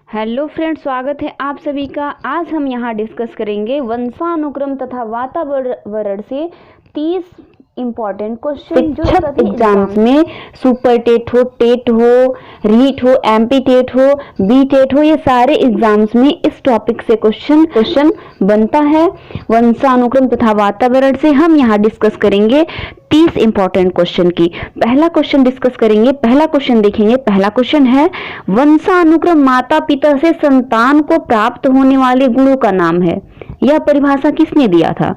Hello friends, स्वागत है आप सभी का। आज हम यहाँ डिस्कस करेंगे वंशानुक्रम तथा वातावरण से 30 इम्पॉर्टेंट क्वेश्चन जो सभी एग्जाम्स में सुपर टेट हो, टेट हो, रीट हो, एमपी टेट हो, बी टेट हो, ये सारे एग्जाम्स में इस टॉपिक से क्वेश्चन बनता है। वंशानुक्रम तथा वातावरण से हम यहाँ डिस्कस करेंगे 30 इंपॉर्टेंट क्वेश्चन की। पहला क्वेश्चन डिस्कस करेंगे, पहला क्वेश्चन देखेंगे। पहला क्वेश्चन है, वंशानुक्रम माता पिता से संतान को प्राप्त होने वाले गुणों का नाम है। यह परिभाषा किसने दिया था?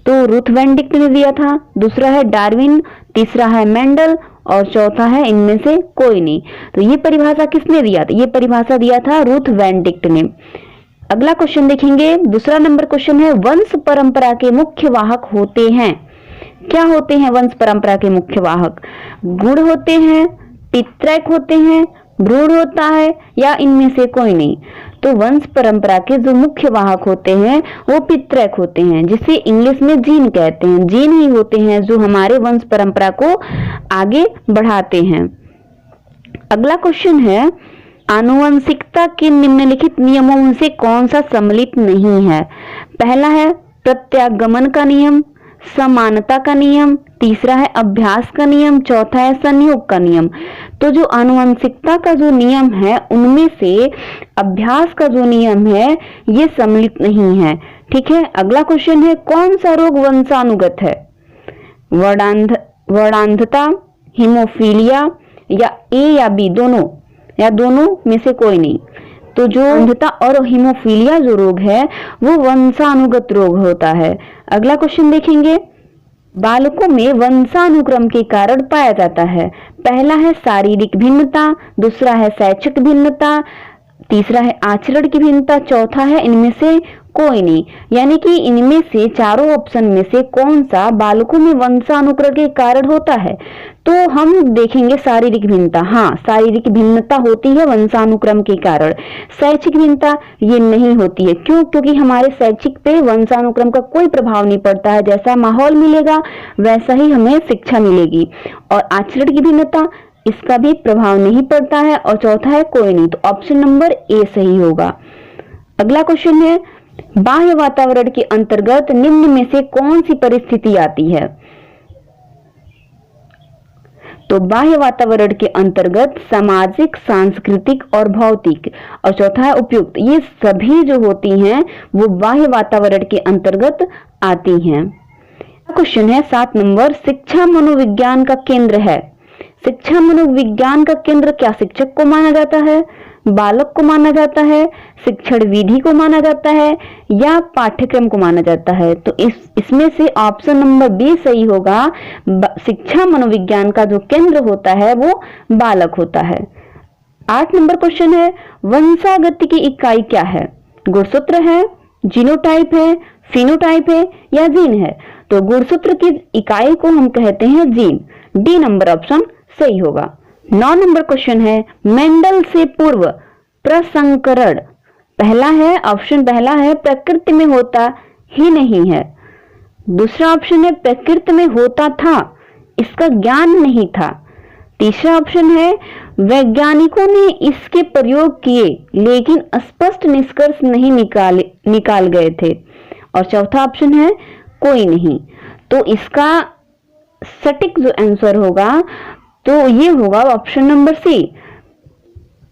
तो रुथ वैन डिक्ट ने दिया था। दूसरा है डार्विन, तीसरा है मेंडल और चौथा है इनमें से कोई नहीं। तो ये परिभाषा किसने दिया था? ये परिभाषा दिया था रुथ वैन डिक्ट ने। अगला क्वेश्चन देखेंगे, दूसरा नंबर क्वेश्चन है, वंश परंपरा के मुख्य वाहक होते हैं। क्या होते हैं वंश परंपरा के मुख्य वाहक? गुण होते हैं, पितृक होते हैं, भ्रूण होता है या इनमें से कोई नहीं? तो वंश परंपरा के जो मुख्य वाहक होते हैं वो पितृक होते हैं, जिसे इंग्लिश में जीन कहते हैं। जीन ही होते हैं जो हमारे वंश परंपरा को आगे बढ़ाते हैं। अगला क्वेश्चन है, आनुवंशिकता के निम्नलिखित नियमों में से कौन सा सम्मिलित नहीं है? पहला है प्रत्यागमन का नियम, समानता का नियम, तीसरा है अभ्यास का नियम, चौथा है संयोग का नियम। तो जो आनुवंशिकता का जो नियम है उनमें से अभ्यास का जो नियम है ये सम्मिलित नहीं है। ठीक है। अगला क्वेश्चन है, कौन सा रोग वंशानुगत है? वर्णांधता, हीमोफीलिया या ए या बी दोनों या दोनों में से कोई नहीं? तो जो अंधता और हीमोफीलिया जो रोग है वो वंशानुगत रोग होता है। अगला क्वेश्चन देखेंगे, बालकों में वंशानुक्रम के कारण पाया जाता है। पहला है शारीरिक भिन्नता, दूसरा है शैक्षिक भिन्नता, तीसरा है आचरण की भिन्नता, चौथा है इनमें से कोई नहीं। यानी कि इनमें से चारों ऑप्शन में से कौन सा बालकों में वंशानुक्रम के कारण होता है? तो हम देखेंगे शारीरिक भिन्नता। हाँ, शारीरिक भिन्नता होती है वंशानुक्रम के कारण। शैक्षिक भिन्नता ये नहीं होती है। क्यों? क्योंकि हमारे शैक्षिक पे वंशानुक्रम का कोई प्रभाव नहीं पड़ता है। जैसा माहौल मिलेगा वैसा ही हमें शिक्षा मिलेगी। और आचरण की भिन्नता, इसका भी प्रभाव नहीं पड़ता है। और चौथा है कोई नहीं। तो ऑप्शन नंबर ए सही होगा। अगला क्वेश्चन है, बाह्य वातावरण के अंतर्गत निम्न में से कौन सी परिस्थिति आती है? तो बाह्य वातावरण के अंतर्गत सामाजिक, सांस्कृतिक और भौतिक, और चौथा है उपयुक्त। ये सभी जो होती हैं वो बाह्य वातावरण के अंतर्गत आती हैं। क्वेश्चन है 7 नंबर, शिक्षा मनोविज्ञान का केंद्र है। शिक्षा मनोविज्ञान का केंद्र क्या शिक्षक को माना जाता है, बालक को माना जाता है, शिक्षण विधि को माना जाता है या पाठ्यक्रम को माना जाता है? तो इसमें से ऑप्शन नंबर बी सही होगा। शिक्षा मनोविज्ञान का जो केंद्र होता है वो बालक होता है। 8 नंबर क्वेश्चन है, वंशागति की इकाई क्या है? गुणसूत्र है, जीनोटाइप है, फिनोटाइप है या जीन है? तो गुणसूत्र की इकाई को हम कहते हैं जीन। डी नंबर ऑप्शन सही होगा। 9 नंबर क्वेश्चन है, मेंडल से पूर्व प्रसंकरण पहला है, ऑप्शन पहला है प्रकृति में होता ही नहीं है। दूसरा ऑप्शन है प्रकृति में होता था, इसका ज्ञान नहीं था। तीसरा ऑप्शन है वैज्ञानिकों ने इसके प्रयोग किए लेकिन स्पष्ट निष्कर्ष नहीं निकाल गए थे। और चौथा ऑप्शन है कोई नहीं। तो इसका सटीक जो आंसर होगा तो ये होगा ऑप्शन नंबर सी,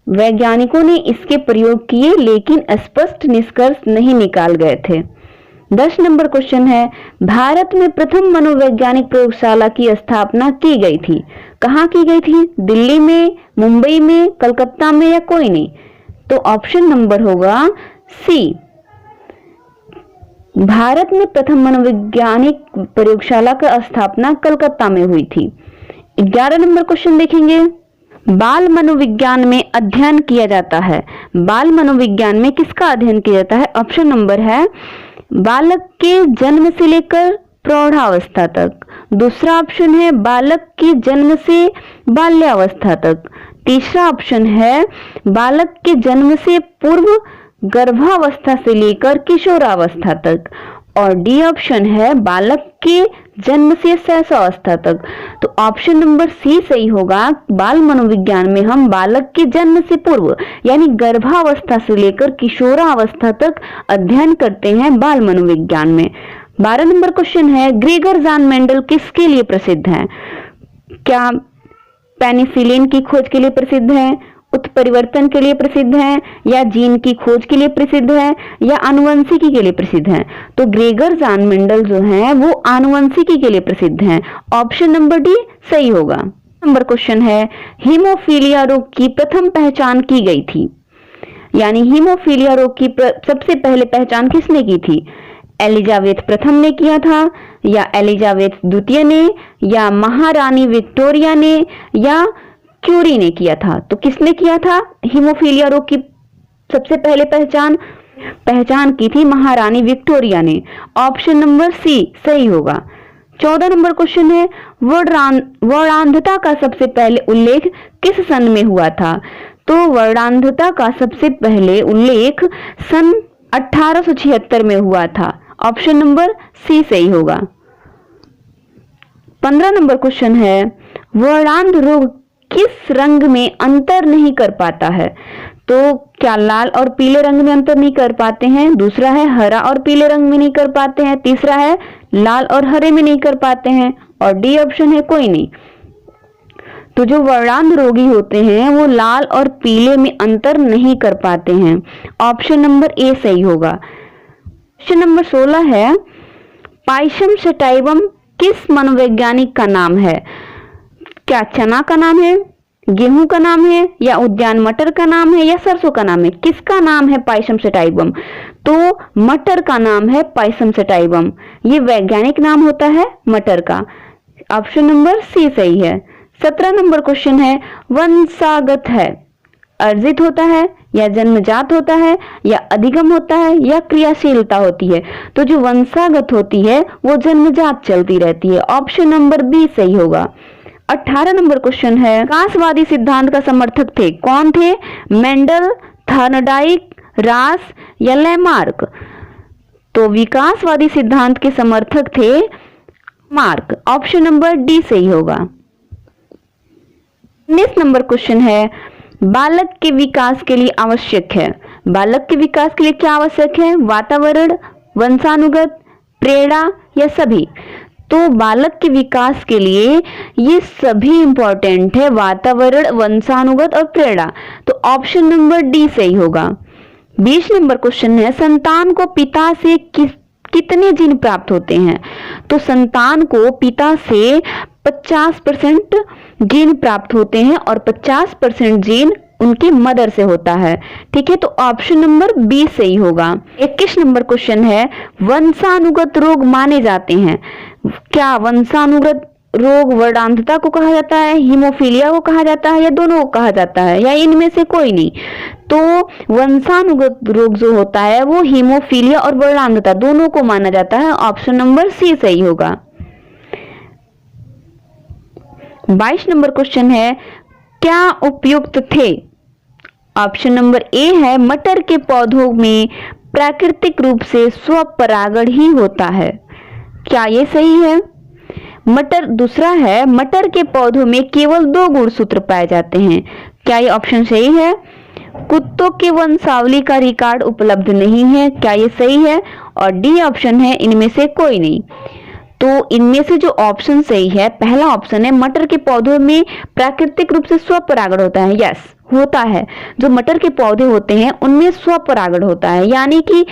वैज्ञानिकों ने इसके प्रयोग किए लेकिन स्पष्ट निष्कर्ष नहीं निकाल गए थे। 10 नंबर क्वेश्चन है, भारत में प्रथम मनोवैज्ञानिक प्रयोगशाला की स्थापना की गई थी। कहाँ की गई थी? दिल्ली में, मुंबई में, कलकत्ता में या कोई नहीं? तो ऑप्शन नंबर होगा सी, भारत में प्रथम मनोवैज्ञानिक प्रयोगशाला का स्थापना कलकत्ता में हुई थी। 11 नंबर क्वेश्चन देखेंगे, बाल मनोविज्ञान में अध्ययन किया जाता है। बाल मनोविज्ञान में किसका अध्ययन किया जाता है? ऑप्शन नंबर है बालक के जन्म से लेकर प्रौढ़ावस्था तक। दूसरा ऑप्शन है बालक के जन्म से बाल्यावस्था तक। तीसरा ऑप्शन है बालक के जन्म से पूर्व गर्भावस्था से लेकर किशोरावस्था तक। और डी ऑप्शन है बालक के जन्म से शैशवावस्था तक। तो ऑप्शन नंबर सी सही होगा। बाल मनोविज्ञान में हम बालक के जन्म से पूर्व यानी गर्भावस्था से लेकर किशोरावस्था तक अध्ययन करते हैं बाल मनोविज्ञान में। 12 नंबर क्वेश्चन है, ग्रेगर जान मेंडल किसके लिए प्रसिद्ध है? क्या पेनिसिलिन की खोज के लिए प्रसिद्ध है, उत्परिवर्तन के लिए प्रसिद्ध है, या जीन की खोज के लिए प्रसिद्ध है, या आनुवंशिकी के लिए प्रसिद्ध है? तो ग्रेगर जान मेंडल जो है वो आनुवंशिकी के लिए प्रसिद्ध हैं। ऑप्शन नंबर डी सही होगा। नंबर क्वेश्चन है, हीमोफीलिया रोग की प्रथम पहचान की गई थी, यानी हीमोफीलिया रोग की सबसे पहले पहचान किसने की थी? एलिजाबेथ प्रथम ने किया था, या एलिजाबेथ द्वितीय ने, या महारानी विक्टोरिया ने, या क्यूरी ने किया था? तो किसने किया था हीमोफीलिया रोग की सबसे पहले पहचान की थी? महारानी विक्टोरिया ने। ऑप्शन नंबर सी सही होगा। 14 नंबर क्वेश्चन है, वर्णांधता का सबसे पहले उल्लेख किस सन में हुआ था? तो वर्णांधता का सबसे पहले उल्लेख सन 1876 में हुआ था। ऑप्शन नंबर सी सही होगा। 15 नंबर क्वेश्चन है, वर्णांध रोग किस रंग में अंतर नहीं कर पाता है? तो क्या लाल और पीले रंग में अंतर नहीं कर पाते हैं? दूसरा है हरा और पीले रंग में नहीं कर पाते हैं। तीसरा है लाल और हरे में नहीं कर पाते हैं। और डी ऑप्शन है कोई नहीं। तो जो वर्णांध रोगी होते हैं वो लाल और पीले में अंतर नहीं कर पाते हैं। ऑप्शन नंबर ए सही होगा। क्वेश्चन नंबर 16 है, पाइशम सटाइवम किस मनोवैज्ञानिक का नाम है? क्या चना का नाम है, गेहूं का नाम है, या उद्यान मटर का नाम है, या सरसों का नाम है? किसका नाम है पाइशम सटाइवम? तो मटर का नाम है पाइशम सटाइवम। ये वैज्ञानिक नाम होता है मटर का। ऑप्शन नंबर सी सही है। 17 नंबर क्वेश्चन है, वंशागत है, अर्जित होता है, या जन्मजात होता है, या अधिगम होता है, या क्रियाशीलता होती है? तो जो वंशागत होती है वो जन्मजात चलती रहती है। ऑप्शन नंबर बी सही होगा। 18 नंबर क्वेश्चन है, विकासवादी सिद्धांत का समर्थक थे, कौन थे? मेंडल, थॉर्नडाइक, रास, या लैमार्क? तो विकासवादी सिद्धांत के समर्थक थे मार्क। ऑप्शन नंबर डी सही होगा। 19 नंबर क्वेश्चन है, बालक के विकास के लिए आवश्यक है। बालक के विकास के लिए क्या आवश्यक है? वातावरण, वंशानुगत, प्रेरणा, या सभी? तो बालक के विकास के लिए ये सभी इंपॉर्टेंट है, वातावरण, वंशानुगत और प्रेरणा। तो ऑप्शन नंबर डी सही होगा। 20 नंबर क्वेश्चन है, संतान को पिता से कितने जीन प्राप्त होते हैं? तो संतान को पिता से 50% जीन प्राप्त होते हैं और 50% जीन उनकी मदर से होता है। ठीक है, तो ऑप्शन नंबर बी सही होगा। 21 नंबर क्वेश्चन है, वंशानुगत रोग माने जाते हैं। क्या वंशानुगत रोग वर्णांधता को कहा जाता है, हीमोफीलिया को कहा जाता है, या दोनों को कहा जाता है, या इनमें से कोई नहीं? तो वंशानुगत रोग जो होता है वो हीमोफीलिया और वर्णांधता दोनों को माना जाता है। ऑप्शन नंबर सी सही होगा। 22 नंबर क्वेश्चन है, क्या उपयुक्त थे? ऑप्शन नंबर ए है, मटर के पौधों में प्राकृतिक रूप से स्वपरागण ही होता है। क्या ये सही है? दूसरा है, मटर के पौधों में केवल 2 गुणसूत्र पाए जाते हैं। क्या ये ऑप्शन सही है? कुत्तों के वंशावली का रिकॉर्ड उपलब्ध नहीं है। क्या ये सही है? और डी ऑप्शन है, इनमें से कोई नहीं। तो इनमें से जो ऑप्शन सही है, पहला ऑप्शन है, मटर के पौधों में प्राकृतिक रूप से स्वपरागण होता है। यस, होता है। जो मटर के पौधे होते हैं उनमें स्वपरागण होता है, यानी कि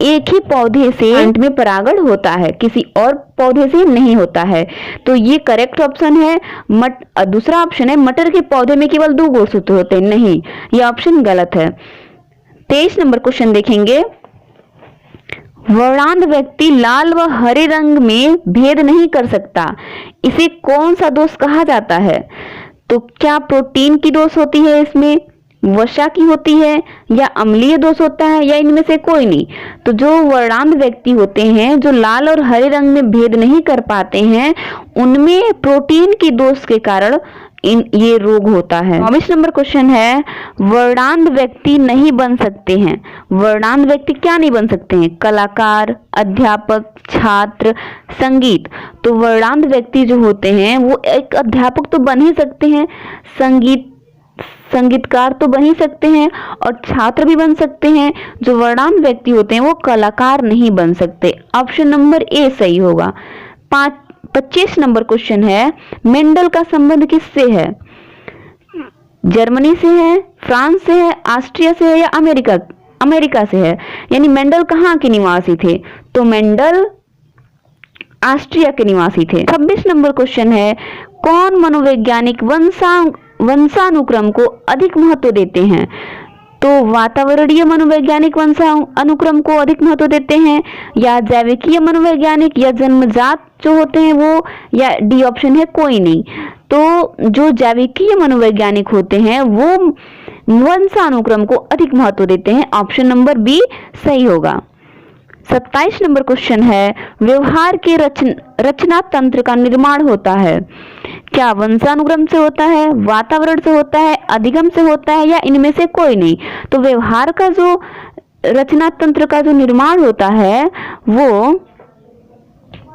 एक ही पौधे से अंत में परागण होता है, किसी और पौधे से नहीं होता है। तो ये करेक्ट ऑप्शन है। दूसरा ऑप्शन है, मटर के पौधे में केवल 2 गुणसूत्र होते हैं। नहीं, ये ऑप्शन गलत है। 23 नंबर क्वेश्चन देखेंगे, वर्णांध व्यक्ति लाल व हरे रंग में भेद नहीं कर सकता, इसे कौन सा दोष कहा जाता है? तो क्या प्रोटीन की दोष होती है, इसमें वसा की होती है, या अम्लीय दोष होता है, या इनमें से कोई नहीं? तो जो वर्णांध व्यक्ति होते हैं जो लाल और हरे रंग में भेद नहीं कर पाते हैं, उनमें प्रोटीन की दोष के कारण ये रोग होता है। 24 नंबर क्वेश्चन है, वर्णांध व्यक्ति नहीं बन सकते हैं। वर्णांध व्यक्ति क्या नहीं बन सकते हैं? कलाकार, अध्यापक, छात्र, संगीत। तो वर्णांध व्यक्ति जो होते हैं वो एक अध्यापक तो बन ही सकते हैं, संगीतकार तो बन ही सकते हैं और छात्र भी बन सकते हैं। जो वर्णांध व्यक्ति होते हैं वो कलाकार नहीं बन सकते। ऑप्शन नंबर ए सही होगा। 25 नंबर क्वेश्चन है, मेंडल का संबंध किससे है? जर्मनी से है, फ्रांस से है, ऑस्ट्रिया से है या अमेरिका से है? यानी मेंडल कहाँ के निवासी थे? तो मेंडल ऑस्ट्रिया के निवासी थे। 26 नंबर क्वेश्चन है, कौन मनोवैज्ञानिक वंशानुक्रम को अधिक महत्व देते हैं? तो वातावरणीय मनोवैज्ञानिक वंशानुक्रम को अधिक महत्व देते हैं, या जैविकीय मनोवैज्ञानिक, या जन्मजात जो होते हैं वो, या डी ऑप्शन है कोई नहीं। तो जो जैविकीय मनोवैज्ञानिक होते हैं वो वंशानुक्रम को अधिक महत्व देते हैं। ऑप्शन नंबर बी सही होगा। 27 नंबर क्वेश्चन है, व्यवहार के रचना तंत्र का निर्माण होता है। क्या वंशानुक्रम से होता है, वातावरण से होता है, अधिगम से होता है, या इनमें से कोई नहीं? तो व्यवहार का जो रचना तंत्र का जो निर्माण होता है वो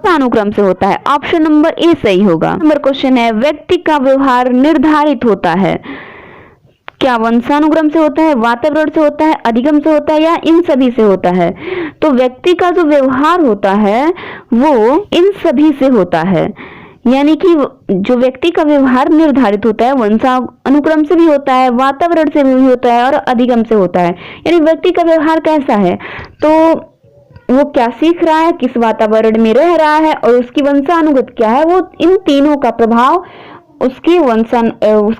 वंशानुक्रम से होता है। ऑप्शन नंबर ए सही होगा। नंबर क्वेश्चन है, व्यक्ति का व्यवहार निर्धारित होता है। क्या वंशानुक्रम से होता है, वातावरण से होता है, अधिगम से होता है, या इन सभी से होता है? तो व्यक्ति का जो व्यवहार होता है वो इन सभी से होता है। यानी कि जो व्यक्ति का व्यवहार निर्धारित होता है वंशानुक्रम से भी होता है, वातावरण से भी होता है और अधिगम से होता है। यानी व्यक्ति का व्यवहार कैसा है, तो वो क्या सीख रहा है, किस वातावरण में रह रहा है और उसकी वंशानुगत क्या है, वो इन तीनों का प्रभाव उसके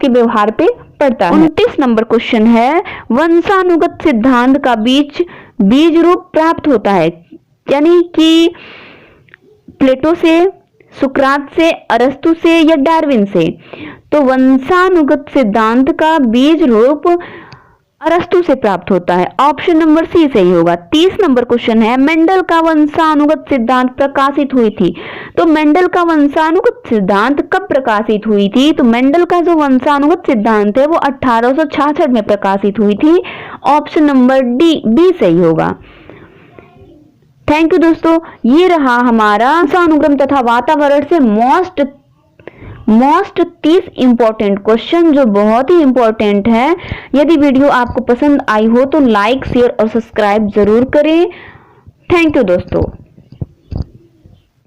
व्यवहार पे पड़ता है। 29 नंबर क्वेश्चन है, वंशानुगत सिद्धांत का बीज रूप प्राप्त होता है। यानी कि प्लेटो से, सुकरात से, अरस्तु से या डार्विन से? तो वंशानुगत सिद्धांत का बीज रूप अरस्तु से प्राप्त होता है। ऑप्शन नंबर सी सही होगा। 30 नंबर क्वेश्चन है, मेंडल का वंशानुगत सिद्धांत प्रकाशित हुई थी। तो मेंडल का वंशानुगत सिद्धांत कब प्रकाशित हुई थी? तो मेंडल का जो वंशानुगत सिद्धांत है वो 1866 में प्रकाशित हुई थी। ऑप्शन नंबर बी सही होगा। थैंक यू दोस्तों, ये रहा हमारा वंशानुक्रम तथा वातावरण से मोस्ट 30 इंपॉर्टेंट क्वेश्चन जो बहुत ही इंपॉर्टेंट है। यदि वीडियो आपको पसंद आई हो तो लाइक, शेयर और सब्सक्राइब जरूर करें। थैंक यू दोस्तों।